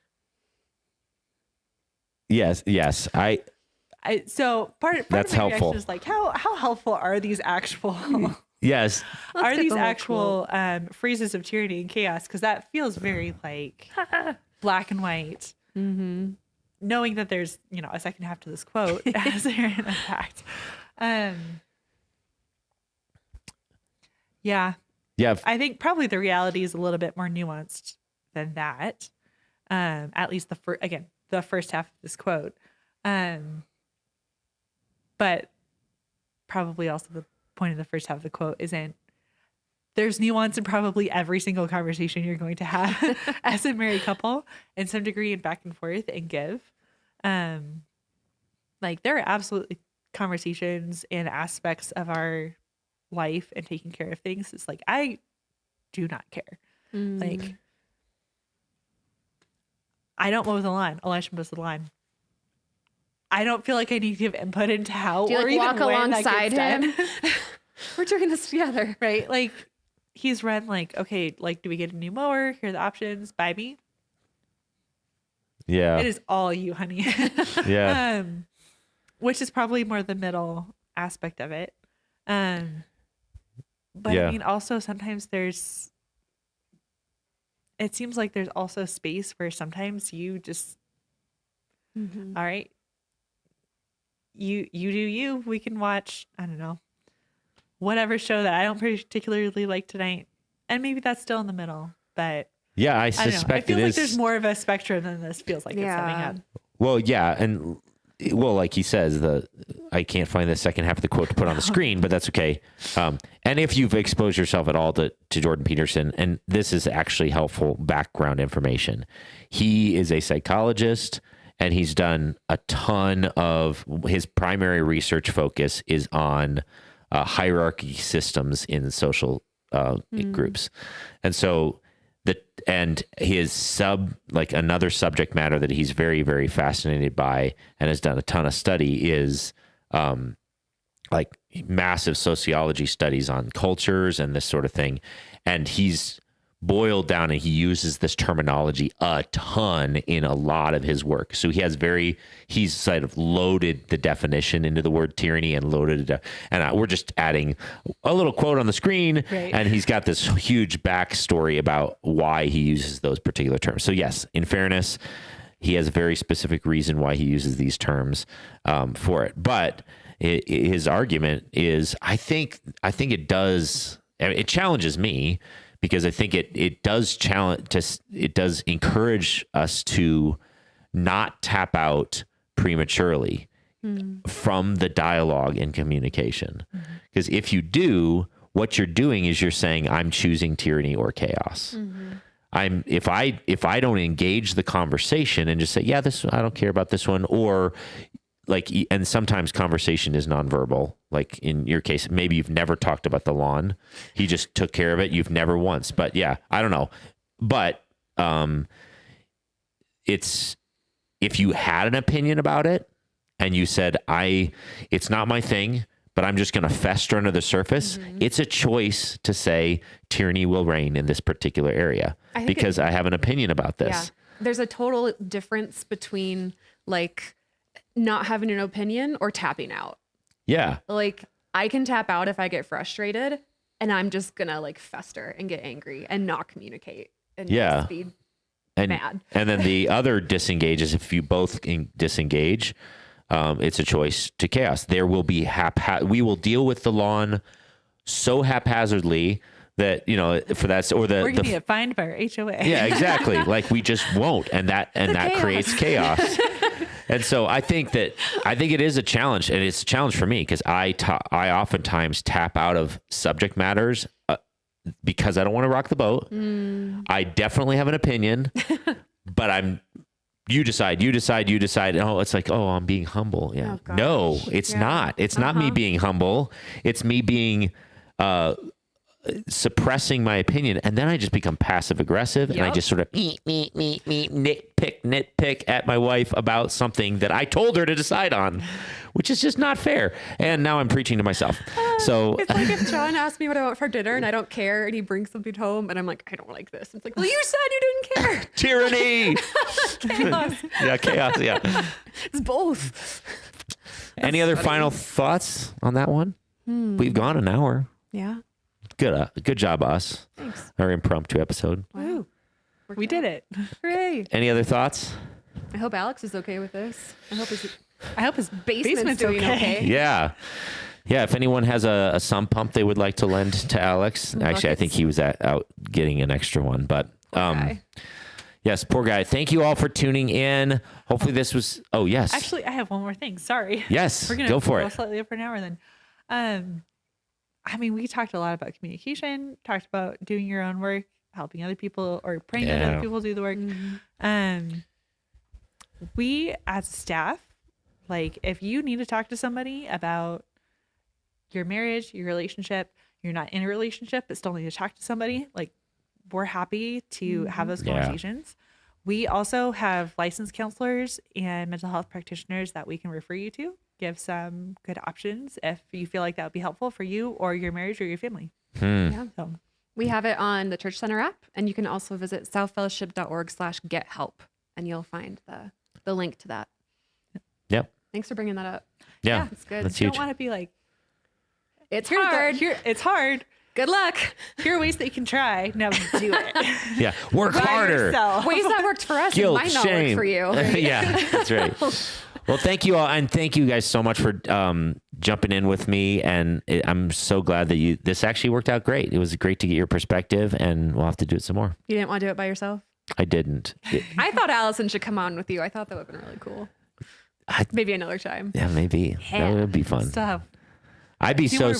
Yes. So part That's of my helpful. reaction is like, how helpful are these actual Yes. Let's get the whole actual phrases of tyranny and chaos? Because that feels very like black and white. Mm-hmm. Knowing that there's a second half to this quote as there in fact. Yeah. I think probably the reality is a little bit more nuanced than that. At least the first half of this quote. But probably also the point of the first half of the quote isn't there's nuance in probably every single conversation you're going to have as a married couple in some degree and back and forth and give. Like there are absolutely conversations and aspects of our life and taking care of things. It's like, I do not care. Like, I don't mow the lawn. Elisha mows the lawn. I don't feel like I need to give input into how Do you or like even walk when alongside that gets him? done. We're doing this together. Right? Like he's run like, okay, like do we get a new mower? Here are the options. Buy me. Yeah. It is all you, honey. Yeah. Which is probably more the middle aspect of it. But Yeah. I mean, also sometimes it seems like there's also space where sometimes you just, all right, you do you. We can watch, I don't know, whatever show that I don't particularly like tonight. And maybe that's still in the middle, but Yeah, I I don't know. I suspect feel it like is. there's more of a spectrum than this feels like it's coming up. Well, yeah, and like he says, I can't find the second half of the quote to put on the screen, but that's okay. And if you've exposed yourself at all to Jordan Peterson, and this is actually helpful background information, he is a psychologist, and he's done a ton of his primary research focus is on hierarchy systems in social groups, and so. And his another subject matter that he's very, very fascinated by and has done a ton of study is like massive sociology studies on cultures and this sort of thing. And he's boiled down and he uses this terminology a ton in a lot of his work. So he's sort of loaded the definition into the word tyranny and loaded it. And we're just adding a little quote on the screen. Right. And he's got this huge backstory about why he uses those particular terms. So yes, in fairness, he has a very specific reason why he uses these terms for it. But his argument is, I think it challenges me, because I think it does encourage us to not tap out prematurely from the dialogue and communication. Because if you do, what you're doing is you're saying, I'm choosing tyranny or chaos. If I don't engage the conversation and just say, yeah, I don't care about this one, or and sometimes conversation is nonverbal. Like in your case, maybe you've never talked about the lawn. He just took care of it. You've never once, but yeah, I don't know. But it's if you had an opinion about it and you said, it's not my thing, but I'm just going to fester under the surface. It's a choice to say tyranny will reign in this particular area because I have an opinion about this. Yeah. There's a total difference between like not having an opinion or tapping out. Yeah. Like I can tap out if I get frustrated and I'm just going to like fester and get angry and not communicate and just be mad. And then the other disengage is if you both disengage, it's a choice to chaos. There will be we will deal with the lawn so haphazardly that, for that, or we're going to get fined by our HOA. Yeah, exactly. Like we just won't. And that creates chaos. And so I think it is a challenge, and it's a challenge for me because I oftentimes tap out of subject matters because I don't want to rock the boat. I definitely have an opinion, but you decide. Oh, it's like, I'm being humble. Yeah. Oh, no, it's not. It's not me being humble. It's me being, suppressing my opinion. And then I just become passive aggressive and I just sort of nitpick at my wife about something that I told her to decide on, which is just not fair. And now I'm preaching to myself. So it's like if John asks me what I want for dinner and I don't care and he brings something home and I'm like, I don't like this. It's like, well, you said you didn't care. Tyranny. Chaos. Yeah, chaos. Yeah. It's both. Any other final thoughts on that one? We've gone an hour. Yeah. Good job, us. Thanks. Our impromptu episode. Wow. We did it. Hooray. Any other thoughts? I hope Alex is okay with this. I hope his Basement's doing okay. Yeah. Yeah. If anyone has a sump pump they would like to lend to Alex. Actually, I think he was out getting an extra one, but, yes, poor guy. Thank you all for tuning in. Hopefully this was, yes. Actually, I have one more thing. Sorry. Yes. We're going go to for go it. slightly over an hour then. We talked a lot about communication, talked about doing your own work, helping other people or praying that other people do the work. We as a staff, like if you need to talk to somebody about your marriage, your relationship, you're not in a relationship, but still need to talk to somebody, like we're happy to have those conversations. We also have licensed counselors and mental health practitioners that we can refer you to. Give some good options if you feel like that would be helpful for you or your marriage or your family. Yeah. So we have it on the Church Center app, and you can also visit southfellowship.org/gethelp, and you'll find the link to that. Yep. Thanks for bringing that up. Yeah. It's good. That's you huge. don't want to be like, It's hard. It's hard. Good luck. Here are ways that you can try. Now do it. Yeah. Work harder. Yourself. Ways that worked for us Guilt, might not shame. work for you. Yeah, that's right. Well, thank you all. And thank you guys so much for jumping in with me. And I'm so glad that this actually worked out great. It was great to get your perspective, and we'll have to do it some more. You didn't want to do it by yourself? I didn't. I thought Allison should come on with you. I thought that would have been really cool. Maybe another time. Yeah, maybe. That would be fun. Stop. I'd be so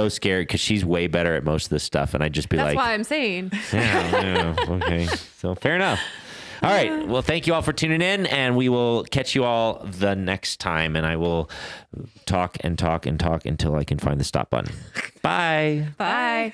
scared because she's way better at most of this stuff, and I'd just be That's like, why I'm saying. yeah, okay. So fair enough. All right. Well, thank you all for tuning in, and we will catch you all the next time. And I will talk and talk and talk until I can find the stop button. Bye. Bye.